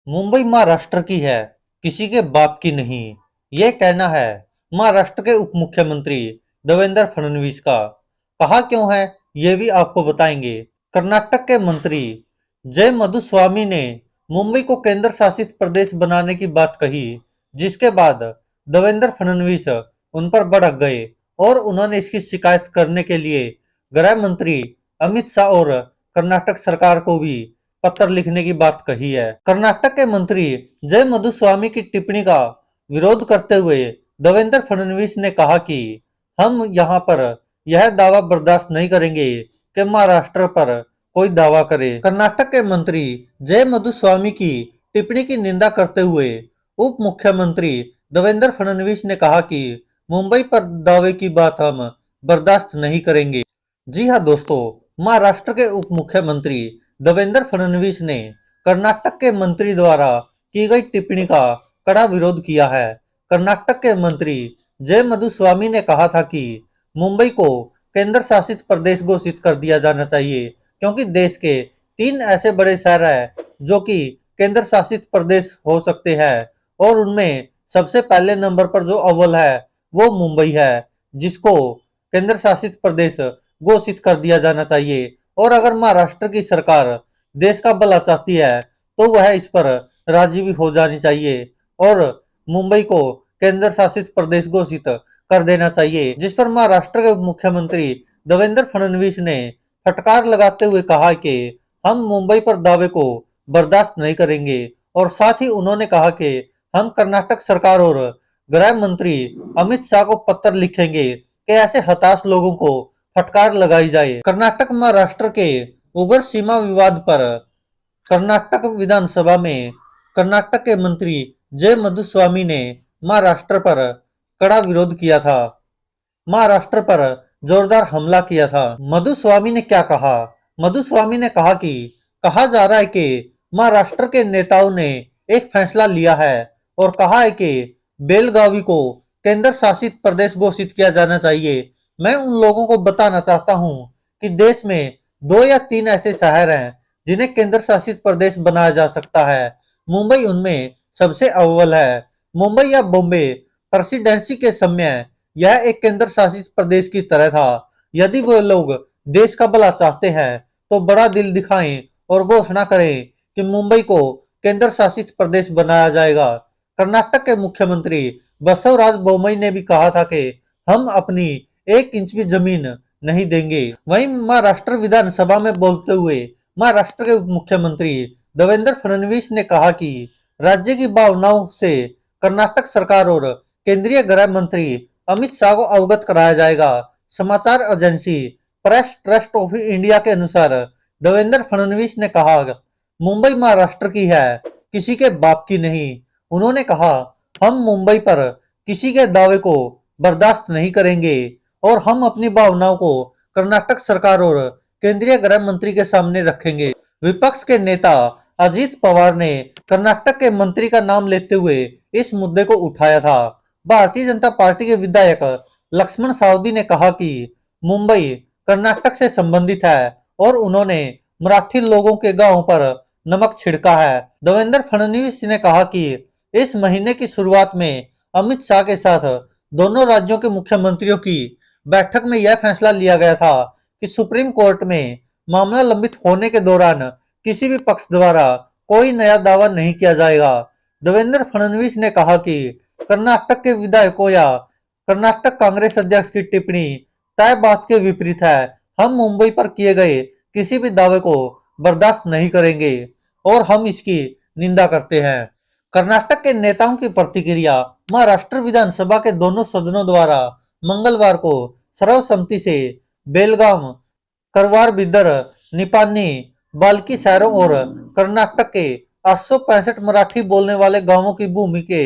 मुंबई महाराष्ट्र की है, किसी के बाप की नहीं। ये कहना है महाराष्ट्र के उप मुख्यमंत्री देवेंद्र फडणवीस का। कहा क्यों है, ये भी आपको बताएंगे। कर्नाटक के मंत्री जय मधुस्वामी ने मुंबई को केंद्र शासित प्रदेश बनाने की बात कही, जिसके बाद देवेंद्र फडणवीस उन पर भड़क गए और उन्होंने इसकी शिकायत करने के लिए गृह मंत्री अमित शाह और कर्नाटक सरकार को भी पत्र लिखने की बात कही है। कर्नाटक के मंत्री जय मधुस्वामी की टिप्पणी का विरोध करते हुए देवेंद्र फडणवीस ने कहा कि हम यहाँ पर यह दावा बर्दाश्त नहीं करेंगे कि महाराष्ट्र पर कोई दावा करे। कर्नाटक के मंत्री जय मधुस्वामी की टिप्पणी की निंदा करते हुए उप मुख्यमंत्री देवेंद्र फडणवीस ने कहा कि मुंबई पर दावे की बात हम बर्दाश्त नहीं करेंगे। जी हाँ दोस्तों, महाराष्ट्र के उप मुख्यमंत्री देवेंद्र फडणवीस ने कर्नाटक के मंत्री द्वारा की गई टिप्पणी का कड़ा विरोध किया है। कर्नाटक के मंत्री जय मधुस्वामी ने कहा था कि मुंबई को केंद्र शासित प्रदेश घोषित कर दिया जाना चाहिए, क्योंकि देश के 3 ऐसे बड़े शहर हैं जो कि केंद्र शासित प्रदेश हो सकते हैं और उनमें सबसे पहले नंबर पर जो अव्वल है वो मुंबई है, जिसको केंद्र शासित प्रदेश घोषित कर दिया जाना चाहिए। और अगर महाराष्ट्र की सरकार देश का भला चाहती है तो वह इस पर राजी भी हो जानी चाहिए और मुंबई को केंद्र शासित प्रदेश घोषित कर देना चाहिए। जिस पर महाराष्ट्र के मुख्यमंत्री देवेंद्र फडणवीस ने फटकार लगाते हुए कहा कि हम मुंबई पर दावे को बर्दाश्त नहीं करेंगे और साथ ही उन्होंने कहा कि हम कर्नाटक सरकार और गृह मंत्री अमित शाह को पत्र लिखेंगे कि ऐसे हताश लोगों को फटकार लगाई जाए। कर्नाटक महाराष्ट्र के उग्र सीमा विवाद पर कर्नाटक विधानसभा में कर्नाटक के मंत्री जय मधुस्वामी ने महाराष्ट्र पर कड़ा विरोध किया था, महाराष्ट्र पर जोरदार हमला किया था। मधुस्वामी ने क्या कहा? मधुस्वामी ने कहा कि कहा जा रहा है कि महाराष्ट्र के नेताओं ने एक फैसला लिया है और कहा है कि बेलगावी को केंद्र शासित प्रदेश घोषित किया जाना चाहिए। मैं उन लोगों को बताना चाहता हूं कि देश में 2 या 3 ऐसे शहर हैं जिन्हें केंद्र शासित प्रदेश बनाया जा सकता है। मुंबई उनमें सबसे अव्वल है। मुंबई या बॉम्बे प्रेसिडेंसी के समय यह एक केंद्र शासित प्रदेश की तरह था। यदि वो लोग देश का भला चाहते हैं तो बड़ा दिल दिखाएं और घोषणा करें कि मुंबई को केंद्र शासित प्रदेश बनाया जाएगा। कर्नाटक के मुख्यमंत्री बसवराज बोम्मई ने भी कहा था कि हम अपनी 1 इंच भी जमीन नहीं देंगे। वहीं महाराष्ट्र विधानसभा में बोलते हुए महाराष्ट्र के उप मुख्यमंत्री देवेंद्र फडणवीस ने कहा कि राज्य की भावनाओं से कर्नाटक सरकार और केंद्रीय गृह मंत्री अमित शाह को अवगत कराया जाएगा। समाचार agency press trust of India के अनुसार देवेंद्र फडणवीस ने कहा, मुंबई महाराष्ट्र की है, किसी के बाप की नहीं। उन्होंने कहा, हम मुंबई पर किसी के दावे को बर्दाश्त नहीं करेंगे और हम अपनी भावनाओं को कर्नाटक सरकार और केंद्रीय गृह मंत्री के सामने रखेंगे। विपक्ष के नेता अजीत पवार ने कर्नाटक के मंत्री का नाम लेते हुए इस मुद्दे को उठाया था। भारतीय जनता पार्टी के विधायक लक्ष्मण सावदी ने कहा कि मुंबई कर्नाटक से संबंधित है और उन्होंने मराठी लोगों के गांवों पर नमक छिड़का है। देवेंद्र फडणवीस ने कहा कि इस महीने की शुरुआत में अमित शाह के साथ दोनों राज्यों के मुख्यमंत्रियों की बैठक में यह फैसला लिया गया था कि सुप्रीम कोर्ट में मामला लंबित होने के दौरान किसी भी पक्ष द्वारा कोई नया दावा नहीं किया जाएगा। देवेंद्र फडणवीस ने कहा कि कर्नाटक के विधायकों या कर्नाटक कांग्रेस अध्यक्ष की टिप्पणी तय बात के विपरीत है। हम मुंबई पर किए गए किसी भी दावे को बर्दाश्त नहीं करेंगे और हम इसकी निंदा करते हैं। कर्नाटक के नेताओं की प्रतिक्रिया। महाराष्ट्र विधानसभा के दोनों सदनों द्वारा मंगलवार को सर्वसम्मति से बेलगाम, करवार बिदर, निपानी, बाल्की शहरों और कर्नाटक के 865 मराठी बोलने वाले गांवों की भूमि के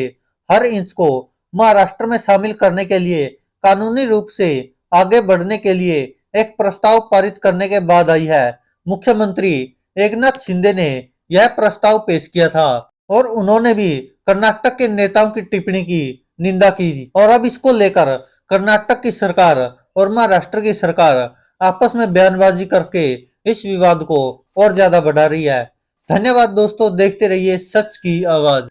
हर इंच को महाराष्ट्र में शामिल करने के लिए कानूनी रूप से आगे बढ़ने के लिए एक प्रस्ताव पारित करने के बाद आई है। मुख्यमंत्री एकनाथ शिंदे ने यह प्रस्ताव पेश किया था और उन्होंने भी कर्नाटक के नेताओं की टिप्पणी की निंदा की और अब इसको लेकर कर्नाटक की सरकार और महाराष्ट्र की सरकार आपस में बयानबाजी करके इस विवाद को और ज्यादा बढ़ा रही है। धन्यवाद दोस्तों, देखते रहिए सच की आवाज।